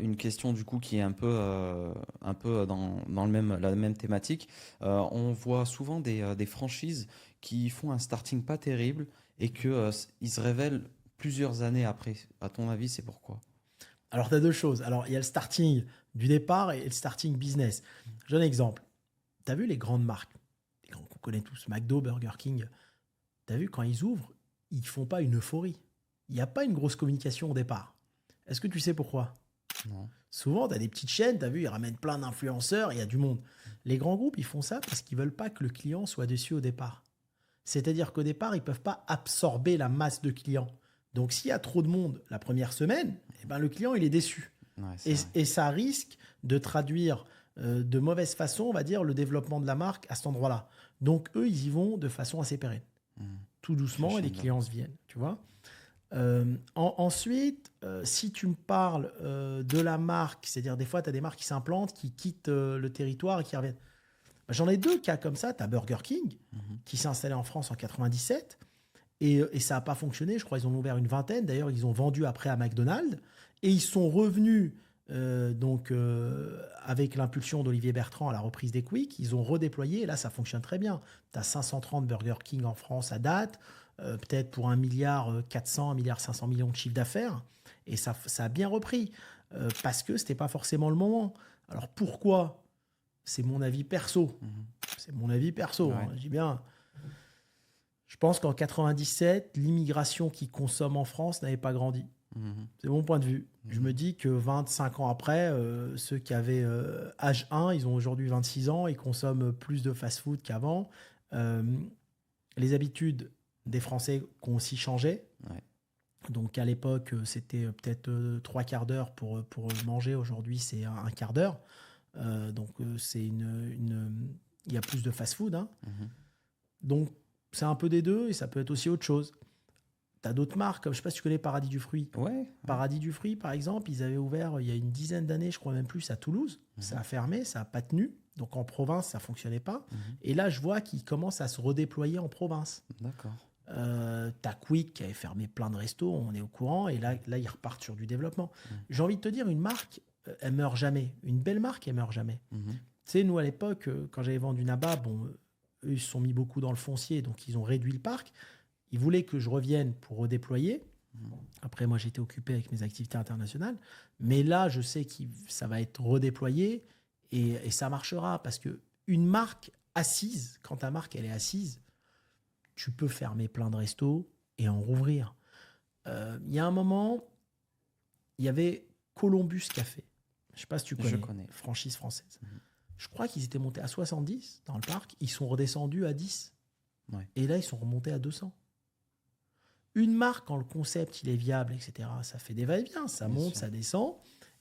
une question du coup qui est un peu dans la même thématique. On voit souvent des franchises qui font un starting pas terrible et que ils se révèlent plusieurs années après. À ton avis, c'est pourquoi? Alors, tu as deux choses. Alors, il y a le starting du départ et le starting business. Je donne un exemple. Tu as vu les grandes marques, les grands qu'on connaît tous, McDo, Burger King. Tu as vu, quand ils ouvrent, ils font pas une euphorie. Il n'y a pas une grosse communication au départ. Est-ce que tu sais pourquoi? Non. Souvent, tu as des petites chaînes, tu as vu, ils ramènent plein d'influenceurs, il y a du monde. Les grands groupes, ils font ça parce qu'ils veulent pas que le client soit déçu au départ. C'est-à-dire qu'au départ, ils ne peuvent pas absorber la masse de clients. Donc, s'il y a trop de monde la première semaine, eh ben, le client, il est déçu. Ouais, c'est Et, vrai. et ça risque de traduire de mauvaise façon, on va dire, le développement de la marque à cet endroit-là. Donc, eux, ils y vont de façon assez pérenne. Hmm. Tout doucement, et les Crescendo. clients se viennent, tu vois. Ensuite, si tu me parles de la marque, c'est-à-dire des fois, tu as des marques qui s'implantent, qui quittent le territoire et qui reviennent. Bah, j'en ai deux cas comme ça. Tu as Burger King, Mhm. qui s'est installé en France en 97, et ça n'a pas fonctionné. Je crois qu'ils en ont ouvert une vingtaine. D'ailleurs, ils ont vendu après à McDonald's, et ils sont revenus avec l'impulsion d'Olivier Bertrand à la reprise des Quick. Ils ont redéployé, et là, ça fonctionne très bien. Tu as 530 Burger King en France à date, peut-être pour 1 milliard 400, 1 milliard 500 millions de chiffre d'affaires, et ça a bien repris, parce que c'était pas forcément le moment. Alors pourquoi? C'est mon avis perso. Mhm. C'est mon avis perso, hein. Ouais. Je dis bien, je pense qu'en 97, l'immigration qui consomme en France n'avait pas grandi. Mhm. C'est mon point de vue. Je me Mhm. dis que 25 ans après, ceux qui avaient âge 1, ils ont aujourd'hui 26 ans, ils consomment plus de fast-food qu'avant. Euh, les habitudes des Français ont aussi changé. Ouais. Donc à l'époque, c'était peut-être trois quarts d'heure pour manger. Aujourd'hui, c'est un quart d'heure. C'est il y a plus de fast-food, hein. Mhm. Donc c'est un peu des deux, et ça peut être aussi autre chose. Tu as d'autres marques, comme je sais pas si tu connais Paradis du Fruit. Ouais, ouais. Paradis du Fruit, par exemple, ils avaient ouvert il y a une dizaine d'années, je crois même plus, à Toulouse. Ça Mhm. a fermé, ça n'a pas tenu. Donc en province, ça fonctionnait pas. Mhm. Et là, je vois qu'ils commencent à se redéployer en province. D'accord. T'as Quick qui avait fermé plein de restos, on est au courant, et là, ils repartent sur du développement. Mhm. J'ai envie de te dire, une marque, elle meurt jamais. Une belle marque, elle meurt jamais. Mhm. Tu sais, nous, à l'époque, quand j'avais vendu Naba, bon, eux, ils se sont mis beaucoup dans le foncier, donc ils ont réduit le parc. Ils voulaient que je revienne pour redéployer. Mhm. Après, moi, j'étais occupé avec mes activités internationales. Mais là, je sais que ça va être redéployé, et ça marchera, parce que une marque assise, quand ta marque, elle est assise, tu peux fermer plein de restos et en rouvrir. Il y a un moment, il y avait Columbus Café. Je ne sais pas si tu Je connais, connais. franchise française. Mhm. Je crois qu'ils étaient montés à 70 dans le parc. Ils sont redescendus à 10. Ouais. Et là, ils sont remontés à 200. Une marque, quand le concept il est viable, etc., ça fait des va-et-vient. Ça Bien monte, sûr. ça descend.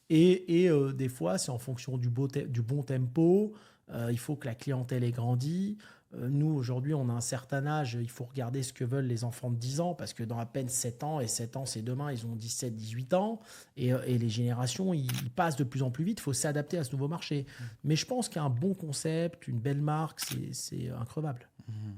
Et des fois, c'est en fonction du bon tempo. Il faut que la clientèle ait grandi. Nous, aujourd'hui, on a un certain âge. Il faut regarder ce que veulent les enfants de 10 ans, parce que dans à peine 7 ans, et 7 ans, c'est demain, ils ont 17, 18 ans. Et les générations, ils passent de plus en plus vite. Il faut s'adapter à ce nouveau marché. Mais je pense qu'un bon concept, une belle marque, c'est increvable. Mhm.